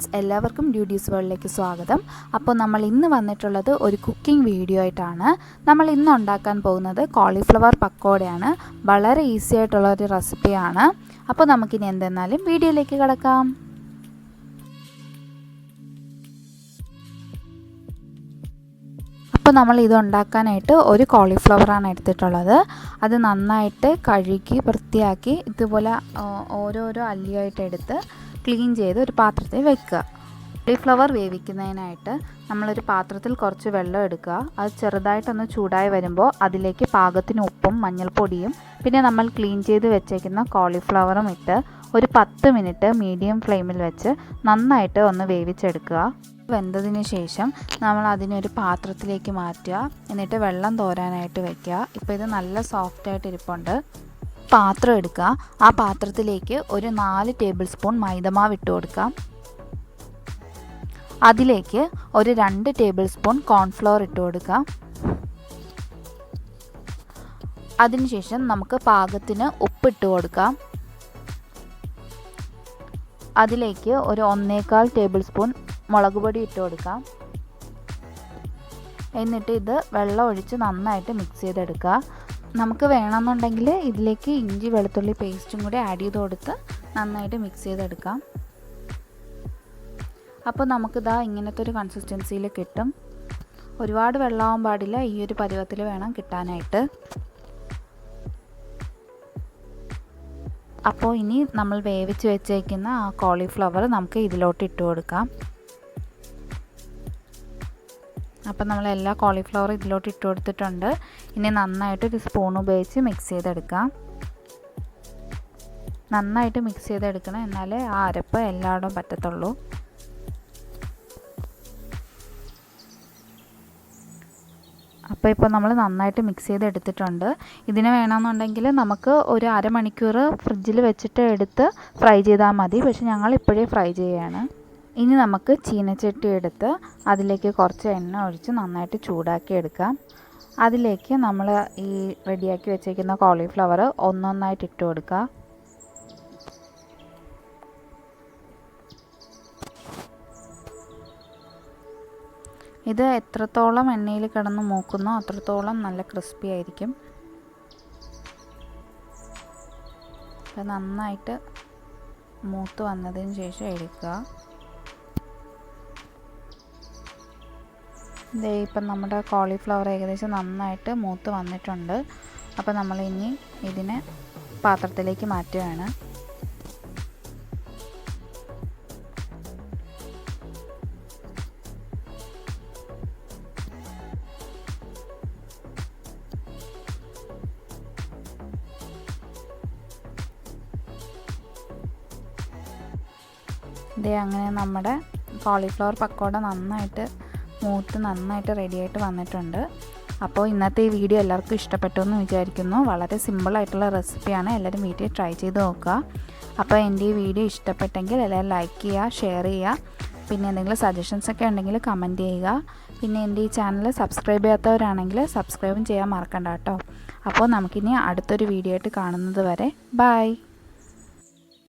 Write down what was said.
Friends, എല്ലാവർക്കും ഡ്യൂഡീസ് വേൾഡിലേക്ക് സ്വാഗതം. അപ്പോൾ നമ്മൾ ഇന്ന് വന്നിട്ടുള്ളത് ഒരു കുക്കിംഗ് വീഡിയോ ആയിട്ടാണ്. നമ്മൾ ഇന്ന് ഉണ്ടാക്കാൻ പോകുന്നത് കോളിഫ്ലവർ പക്കോടയാണ്. വളരെ ഈസി ആയിട്ടുള്ള ഒരു റെസിപ്പിയാണ്. അപ്പോൾ നമുക്കിനി എന്തെന്നാലും വീഡിയോയിലേക്ക് കിടക്കാം. അപ്പോൾ നമ്മൾ ഇത് ഉണ്ടാക്കാനായിട്ട് ഒരു കോളിഫ്ലവറാണ് എടുത്തിട്ടുള്ളത്. അത് നന്നായിട്ട് കഴുകി വൃത്തിയാക്കി ഇതുപോലെ ഓരോരോ അല്ലിയായിട്ട് എടുത്ത് ക്ലീൻ ചെയ്ത് ഒരു പാത്രത്തിൽ വെക്കുക. കോളിഫ്ലവർ വേവിക്കുന്നതിനായിട്ട് നമ്മളൊരു പാത്രത്തിൽ കുറച്ച് വെള്ളം എടുക്കുക. അത് ചെറുതായിട്ടൊന്ന് ചൂടായി വരുമ്പോൾ അതിലേക്ക് പാകത്തിന് ഉപ്പും മഞ്ഞൾപ്പൊടിയും പിന്നെ നമ്മൾ ക്ലീൻ ചെയ്ത് വെച്ചേക്കുന്ന കോളിഫ്ലവറും ഇട്ട് ഒരു 10 മിനിറ്റ് മീഡിയം ഫ്ലെയിമിൽ വെച്ച് നന്നായിട്ട് ഒന്ന് വേവിച്ചെടുക്കുക. വെന്തതിന് ശേഷം നമ്മൾ അതിനൊരു പാത്രത്തിലേക്ക് മാറ്റുക. എന്നിട്ട് വെള്ളം തോരാനായിട്ട് വെക്കുക. ഇപ്പോൾ ഇത് നല്ല സോഫ്റ്റായിട്ട് ഇരിപ്പുണ്ട്. പാത്രം എടുക്കുക. ആ പാത്രത്തിലേക്ക് ഒരു 4 ടേബിൾ സ്പൂൺ മൈദമാവ് ഇട്ട് കൊടുക്കാം. അതിലേക്ക് ഒരു 2 ടേബിൾ സ്പൂൺ കോൺഫ്ലോർ ഇട്ട് കൊടുക്കാം. അതിനുശേഷം നമുക്ക് പാകത്തിന് ഉപ്പിട്ട് കൊടുക്കാം. അതിലേക്ക് ഒരു 1.25 ടേബിൾ സ്പൂൺ മുളക് പൊടി ഇട്ട് കൊടുക്കാം. എന്നിട്ട് ഇത് വെള്ളം ഒഴിച്ച് നന്നായിട്ട് മിക്സ് ചെയ്തെടുക്കുക. നമുക്ക് വേണമെന്നുണ്ടെങ്കിൽ ഇതിലേക്ക് ഇഞ്ചി വെളുത്തുള്ളി പേസ്റ്റും കൂടി ആഡ് ചെയ്ത് കൊടുത്ത് നന്നായിട്ട് മിക്സ് ചെയ്തെടുക്കാം. അപ്പോൾ നമുക്കിതാ ഇങ്ങനത്തെ ഒരു കൺസിസ്റ്റൻസിയിൽ കിട്ടും. ഒരുപാട് വെള്ളമാവാൻ പാടില്ല, ഈ ഒരു പരുവത്തിൽ വേണം കിട്ടാനായിട്ട്. അപ്പോൾ ഇനി നമ്മൾ വേവിച്ച് വെച്ചേക്കുന്ന ആ കോളിഫ്ലവർ നമുക്ക് ഇതിലോട്ട് ഇട്ട് കൊടുക്കാം. അപ്പോൾ നമ്മൾ എല്ലാ കോളിഫ്ലവറും ഇതിലോട്ട് ഇട്ട് കൊടുത്തിട്ടുണ്ട്. ഇനി നന്നായിട്ട് ഒരു സ്പൂൺ ഉപയോഗിച്ച് മിക്സ് ചെയ്തെടുക്കാം. നന്നായിട്ട് മിക്സ് ചെയ്തെടുക്കണം, എന്നാലേ ആ അരപ്പ് എല്ലായിടവും പറ്റത്തുള്ളൂ. അപ്പോൾ നമ്മൾ നന്നായിട്ട് മിക്സ് ചെയ്തെടുത്തിട്ടുണ്ട്. ഇതിന് വേണമെന്നുണ്ടെങ്കിൽ നമുക്ക് ഒരു അരമണിക്കൂർ ഫ്രിഡ്ജിൽ വെച്ചിട്ട് എടുത്ത് ഫ്രൈ ചെയ്താൽ മതി. പക്ഷെ ഞങ്ങൾ ഇപ്പോഴേ ഫ്രൈ ചെയ്യുകയാണ്. ഇനി നമുക്ക് ചീനച്ചട്ടി എടുത്ത് അതിലേക്ക് കുറച്ച് എണ്ണ ഒഴിച്ച് നന്നായിട്ട് ചൂടാക്കി എടുക്കാം. അതിലേക്ക് നമ്മൾ ഈ റെഡിയാക്കി വെച്ചേക്കുന്ന കോളിഫ്ലവർ ഒന്നൊന്നായിട്ട് ഇട്ട് കൊടുക്കുക. ഇത് എത്രത്തോളം എണ്ണയിൽ കിടന്ന് മൂക്കുന്നോ അത്രത്തോളം നല്ല ക്രിസ്പി ആയിരിക്കും. അപ്പോൾ നന്നായിട്ട് മൂത്ത് വന്നതിന് ശേഷം എടുക്കുക. ഇപ്പം നമ്മുടെ കോളിഫ്ലവർ ഏകദേശം നന്നായിട്ട് മൂത്ത് വന്നിട്ടുണ്ട്. അപ്പോൾ നമ്മൾ ഇനി ഇതിനെ പാത്രത്തിലേക്ക് മാറ്റുകയാണ്. അങ്ങനെ നമ്മുടെ കോളിഫ്ലവർ പക്കോട നന്നായിട്ട് റെഡിയായിട്ട് വന്നിട്ടുണ്ട്. അപ്പോൾ ഇന്നത്തെ ഈ വീഡിയോ എല്ലാവർക്കും ഇഷ്ടപ്പെട്ടു എന്ന് വിചാരിക്കുന്നു. വളരെ സിമ്പിളായിട്ടുള്ള റെസിപ്പിയാണ്. എല്ലാവരും വീട്ടിൽ ട്രൈ ചെയ്ത് നോക്കുക. അപ്പോൾ എൻ്റെ ഈ വീഡിയോ ഇഷ്ടപ്പെട്ടെങ്കിൽ എല്ലാവരും ലൈക്ക് ചെയ്യുക, ഷെയർ ചെയ്യുക. പിന്നെ എന്തെങ്കിലും സജഷൻസൊക്കെ ഉണ്ടെങ്കിൽ കമൻറ്റ് ചെയ്യുക. പിന്നെ എൻ്റെ ഈ ചാനൽ സബ്സ്ക്രൈബ് ചെയ്യാത്തവരാണെങ്കിൽ സബ്സ്ക്രൈബും ചെയ്യാൻ മറക്കണ്ട കേട്ടോ. അപ്പോൾ നമുക്കിനി അടുത്തൊരു വീഡിയോ ആയിട്ട് കാണുന്നത് വരെ ബൈ.